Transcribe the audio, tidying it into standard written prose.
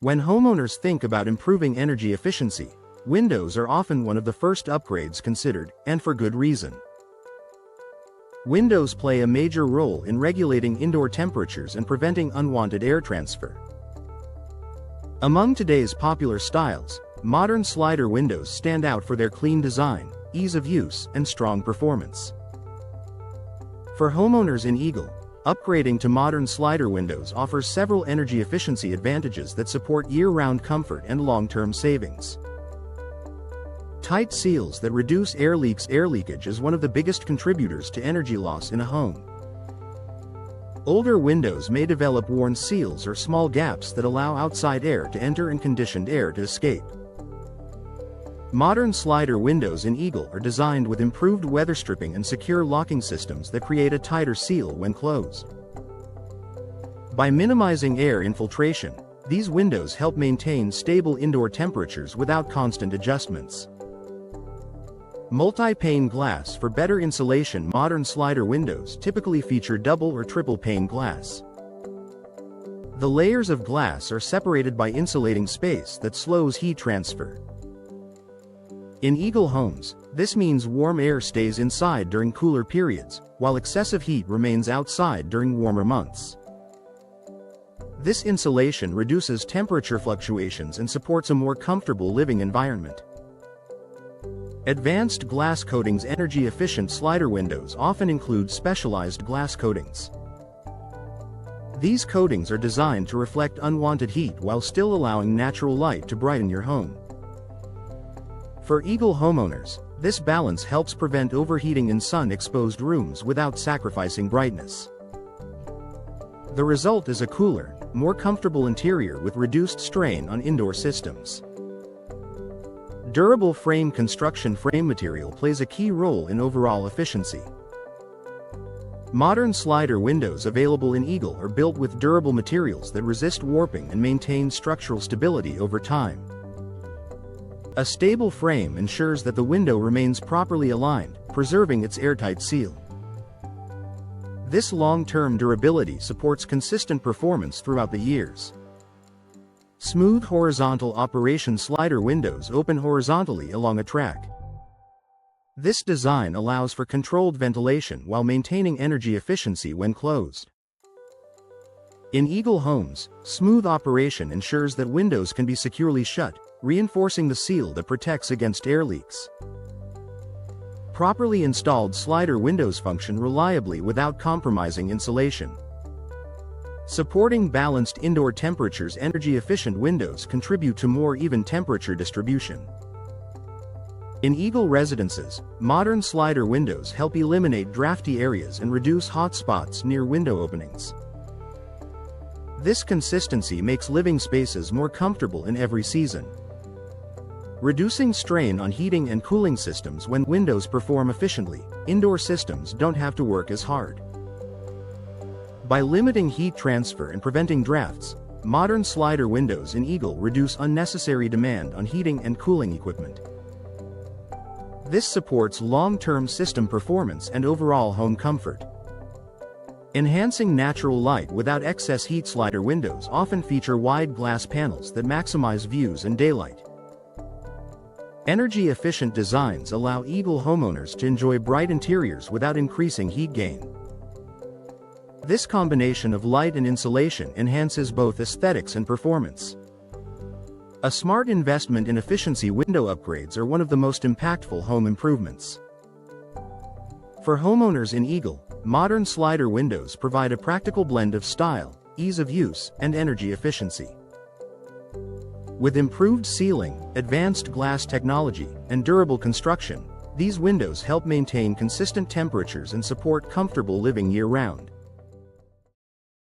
When homeowners think about improving energy efficiency, windows are often one of the first upgrades considered, and for good reason. Windows play a major role in regulating indoor temperatures and preventing unwanted air transfer. Among today's popular styles, modern slider windows stand out for their clean design, ease of use, and strong performance. For homeowners in Eagle, upgrading to modern slider windows offers several energy efficiency advantages that support year-round comfort and long-term savings. Tight seals that reduce air leaks. Air leakage is one of the biggest contributors to energy loss in a home. Older windows may develop worn seals or small gaps that allow outside air to enter and conditioned air to escape. Modern slider windows in Eagle are designed with improved weather stripping and secure locking systems that create a tighter seal when closed. By minimizing air infiltration, these windows help maintain stable indoor temperatures without constant adjustments. Multi-pane glass for better insulation. Modern slider windows typically feature double or triple pane glass. The layers of glass are separated by insulating space that slows heat transfer. In Eagle homes, this means warm air stays inside during cooler periods, while excessive heat remains outside during warmer months. This insulation reduces temperature fluctuations and supports a more comfortable living environment. Advanced glass coatings. Energy-efficient slider windows often include specialized glass coatings. These coatings are designed to reflect unwanted heat while still allowing natural light to brighten your home. For Eagle homeowners, this balance helps prevent overheating in sun-exposed rooms without sacrificing brightness. The result is a cooler, more comfortable interior with reduced strain on indoor systems. Durable frame construction. Frame material plays a key role in overall efficiency. Modern slider windows available in Eagle are built with durable materials that resist warping and maintain structural stability over time. A stable frame ensures that the window remains properly aligned, preserving its airtight seal. This long-term durability supports consistent performance throughout the years. Smooth horizontal operation. Slider windows open horizontally along a track. This design allows for controlled ventilation while maintaining energy efficiency when closed. In Eagle homes, smooth operation ensures that windows can be securely shut, reinforcing the seal that protects against air leaks. Properly installed slider windows function reliably without compromising insulation. Supporting balanced indoor temperatures. Energy-efficient windows contribute to more even temperature distribution. In Eagle residences, modern slider windows help eliminate drafty areas and reduce hot spots near window openings. This consistency makes living spaces more comfortable in every season, reducing strain on heating and cooling systems. When windows perform efficiently, indoor systems don't have to work as hard. By limiting heat transfer and preventing drafts, modern slider windows in Eagle reduce unnecessary demand on heating and cooling equipment. This supports long-term system performance and overall home comfort. Enhancing natural light without excess heat. Slider windows often feature wide glass panels that maximize views and daylight. Energy-efficient designs allow Eagle homeowners to enjoy bright interiors without increasing heat gain. This combination of light and insulation enhances both aesthetics and performance. A smart investment in efficiency. Window upgrades are one of the most impactful home improvements. For homeowners in Eagle, modern slider windows provide a practical blend of style, ease of use, and energy efficiency. With improved sealing, advanced glass technology, and durable construction, these windows help maintain consistent temperatures and support comfortable living year-round.